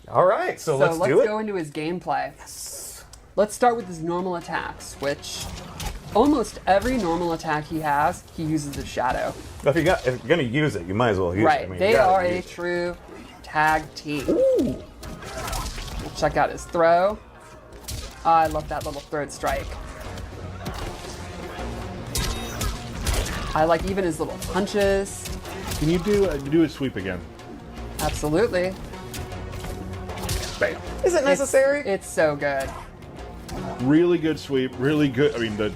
All right, so let's do it. Let's go into his gameplay. Yes. Let's start with his normal attacks, which almost every normal attack he has, he uses a shadow. If you're going to use it, you might as well use it. Right, I mean, they are a true tag team. Ooh. We'll check out his throw. I love that little throat strike. I like even his little punches. Can you do a sweep again? Absolutely. Bam. Is it necessary? It's so good. Really good sweep. Really good. I mean, the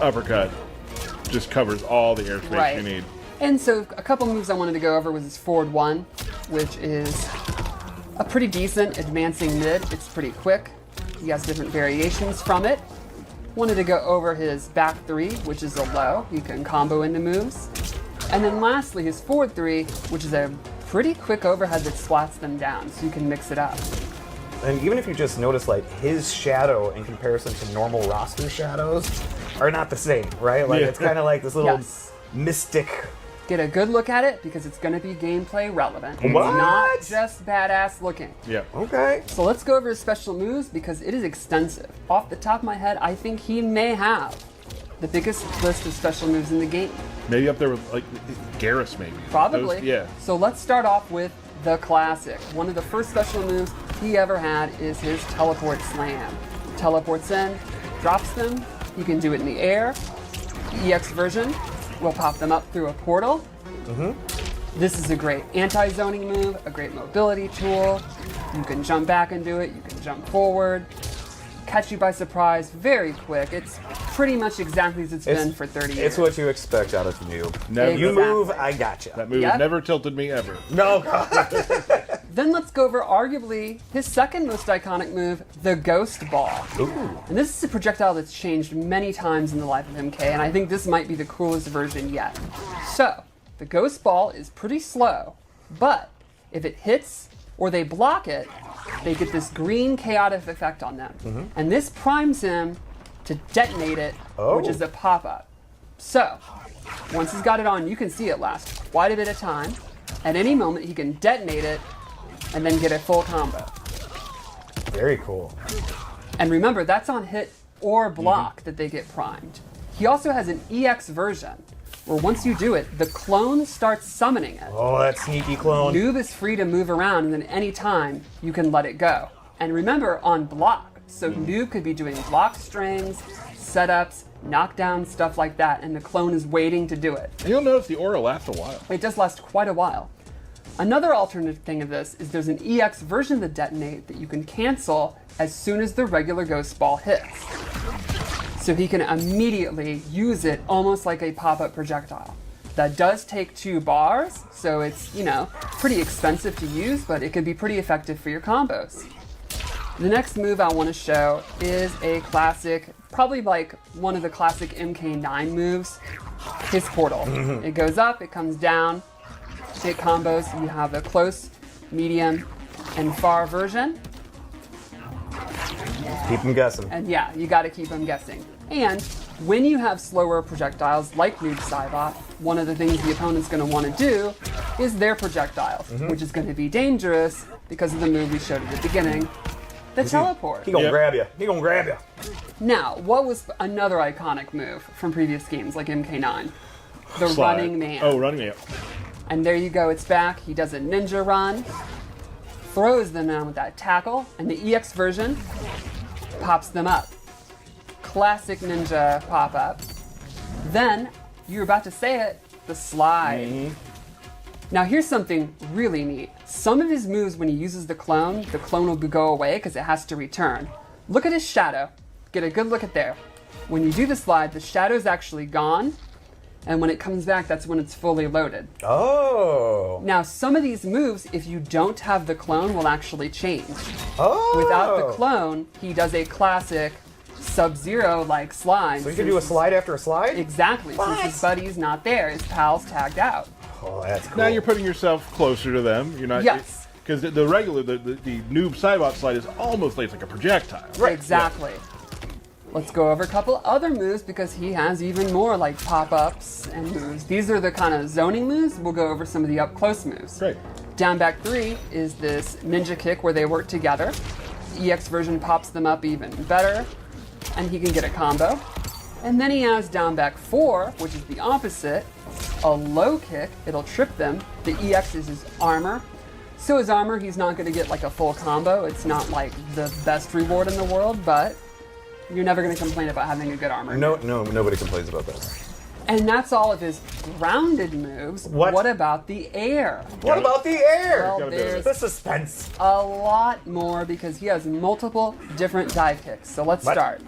uppercut just covers all the airspace you need. And so a couple moves I wanted to go over was his forward one, which is a pretty decent advancing mid. It's pretty quick. He has different variations from it. Wanted to go over his back three, which is a low. You can combo into moves. And then lastly, his forward three, which is a pretty quick overhead that splats them down, so you can mix it up. And even if you just notice, like, his shadow in comparison to normal roster shadows are not the same, right? Like, it's kind of like this little mystic. Get a good look at it because it's going to be gameplay relevant. It's What? not just badass looking. Yeah. Okay. So let's go over his special moves because it is extensive. Off the top of my head, I think he may have the biggest list of special moves in the game. Maybe up there with, like, Garrus, maybe. Probably. Yeah. So let's start off with the classic. One of the first special moves he ever had is his teleport slam. Teleports in, drops them. You can do it in the air. The EX version will pop them up through a portal. This is a great anti-zoning move, a great mobility tool. You can jump back and do it. You can jump forward. Catch you by surprise very quick. It's pretty much exactly as it's been for 30 years. It's what you expect out of Noob. Never, You Exactly. move, I gotcha. That move Yep. never tilted me ever. No, God. Then let's go over arguably his second most iconic move, the Ghost Ball. Ooh. And this is a projectile that's changed many times in the life of MK, and I think this might be the coolest version yet. So, the Ghost Ball is pretty slow, but if it hits or they block it, they get this green chaotic effect on them. And this primes him to detonate it, which is a pop-up. So, once he's got it on, you can see it last quite a bit of time. At any moment, he can detonate it and then get a full combo. Very cool. And remember, that's on hit or block that they get primed. He also has an EX version, where once you do it, the clone starts summoning it. Oh, that sneaky clone. Noob is free to move around, and then any time, you can let it go. And remember, on block, so Noob could be doing block strings, setups, knockdowns, stuff like that, and the clone is waiting to do it. And you'll notice the aura lasts a while. It does last quite a while. Another alternative thing of this is there's an EX version of the detonate that you can cancel as soon as the regular Ghost Ball hits. So he can immediately use it almost like a pop-up projectile. That does take 2 bars, so it's, you know, pretty expensive to use, but it could be pretty effective for your combos. The next move I want to show is a classic, probably like one of the classic MK9 moves, his portal. It goes up, it comes down, it combos. You have a close, medium, and far version. Keep them guessing. And yeah, you got to keep them guessing. And when you have slower projectiles like Noob Saibot, one of the things the opponent's going to want to do is their projectiles, which is going to be dangerous because of the move we showed at the beginning, the teleport. He gonna grab you. He gonna grab you. Now, what was another iconic move from previous games like MK9? The Slide. running man. Oh, running man. And there you go, it's back. He does a ninja run, throws them down with that tackle, and the EX version pops them up. Classic ninja pop-up. Then, you're about to say it, the slide. Now here's something really neat. Some of his moves, when he uses the clone will go away because it has to return. Look at his shadow. Get a good look at there. When you do the slide, the shadow's actually gone, and when it comes back, that's when it's fully loaded. Oh. Now, some of these moves, if you don't have the clone, will actually change. Oh. Without the clone, he does a classic Sub-Zero-like slide. So you can do a slide after a slide? Exactly. What? Since his buddy's not there, his pal's tagged out. Oh, that's cool. Now you're putting yourself closer to them. You're not. Yes. Because the regular, the Noob Saibot slide is almost like a projectile. Right. Exactly. Let's go over a couple other moves because he has even more like pop-ups and moves. These are the kind of zoning moves. We'll go over some of the up-close moves. Great. Down back 3 is this ninja kick where they work together. EX version pops them up even better, and he can get a combo. And then he has down back 4, which is the opposite, a low kick. It'll trip them. The EX is his armor. So his armor, he's not going to get like a full combo. It's not like the best reward in the world, but you're never going to complain about having a good armor. No, nobody complains about that. And that's all of his grounded moves. What about the air? What about the air? Well, there's the suspense. a lot more because he has multiple different dive kicks. So let's start.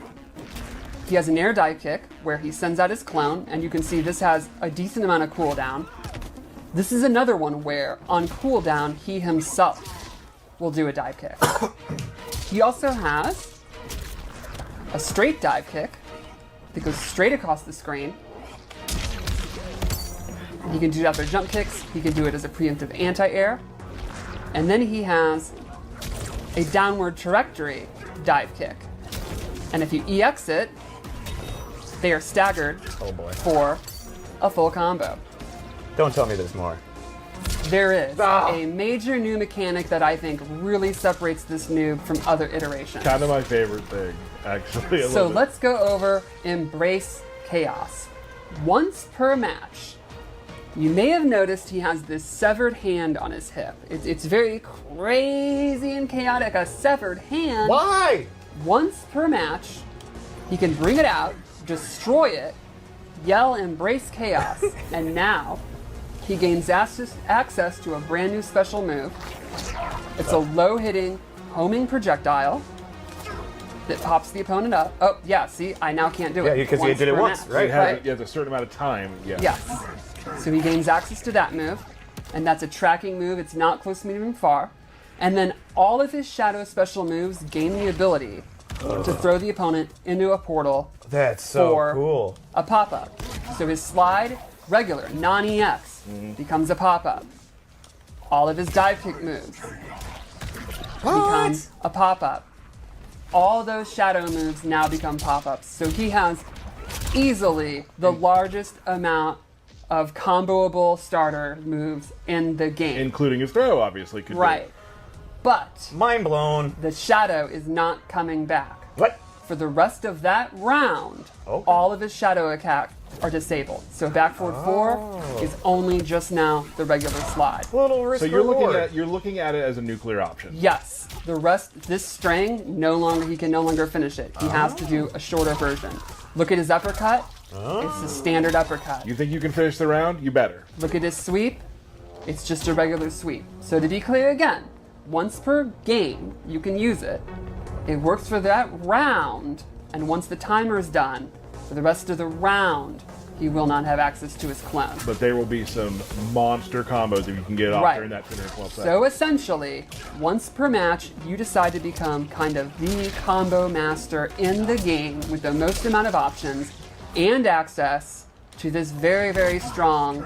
He has an air dive kick where he sends out his clone, and you can see this has a decent amount of cooldown. This is another one where on cooldown, he himself will do a dive kick. He also has a straight dive kick that goes straight across the screen. He can do it after jump kicks. He can do it as a preemptive anti-air. And then he has a downward trajectory dive kick. And if you EX it, they are staggered for a full combo. Don't tell me there's more. There is a major new mechanic that I think really separates this noob from other iterations. Kind of my favorite thing, actually. So let's go over Embrace Chaos. Once per match, you may have noticed he has this severed hand on his hip. It's very crazy and chaotic, a severed hand. Why? Once per match, he can bring it out, destroy it, yell Embrace Chaos, and now he gains access to a brand new special move. It's a low-hitting, homing projectile that pops the opponent up. Oh, yeah, see, I now can't do it. Yeah, because you did it per once, match, right? You have a certain amount of time. Yeah. Yes. So he gains access to that move, and that's a tracking move. It's not close, medium, far. And then all of his shadow special moves gain the ability to throw the opponent into a portal. That's so for cool. A pop-up. So his slide, regular, non-EX, becomes a pop-up. All of his dive kick moves become a pop-up. All those shadow moves now become pop-ups. So he has easily the largest amount of comboable starter moves in the game. Including his throw, obviously. Could Right. But Mind blown. the shadow is not coming back. What? For the rest of that round, all of his shadow attacks are disabled. So back forward 4 is only just now the regular slide. Little risk So you're reward. you're looking at it as a nuclear option. Yes, the rest, this string, he can no longer finish it. He has to do a shorter version. Look at his uppercut. It's a standard uppercut. You think you can finish the round? You better. Look at his sweep. It's just a regular sweep. So to be clear again, once per game, you can use it. It works for that round, and once the timer is done, for the rest of the round, he will not have access to his clone. But there will be some monster combos if you can get it off during that 212 seconds. So essentially, once per match, you decide to become kind of the combo master in the game with the most amount of options and access to this very, very strong,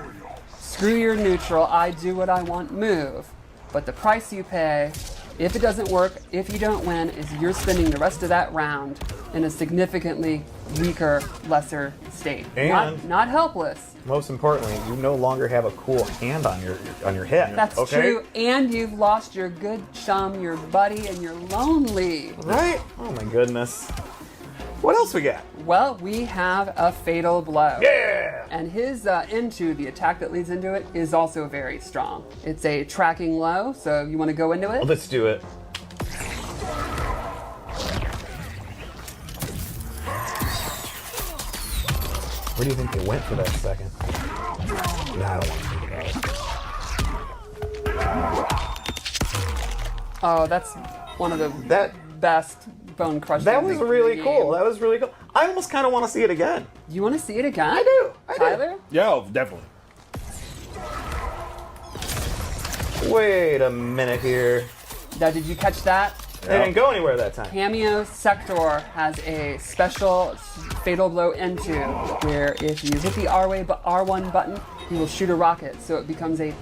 screw your neutral, I do what I want move. But the price you pay, if it doesn't work, if you don't win, is you're spending the rest of that round in a significantly weaker, lesser state. And not helpless. most importantly, you no longer have a cool hand on your hip. That's true, and you've lost your good chum, your buddy, and you're lonely. Right? Oh my goodness. What else we got? Well, we have a fatal blow. Yeah! And his the attack that leads into it, is also very strong. It's a tracking low, so you want to go into it? Let's do it. Where do you think they went for that second? Nah, I don't want to think about it. Oh, that's one of the best bone crushing. That was things in the really game. cool. That was really cool. I almost kind of want to see it again. You want to see it again? I do. Tyler? Yeah, definitely. Wait a minute here. Now, did you catch that? They didn't go anywhere that time. Cameo Sector has a special fatal blow into where if you hit the R1 button, he will shoot a rocket, so it becomes a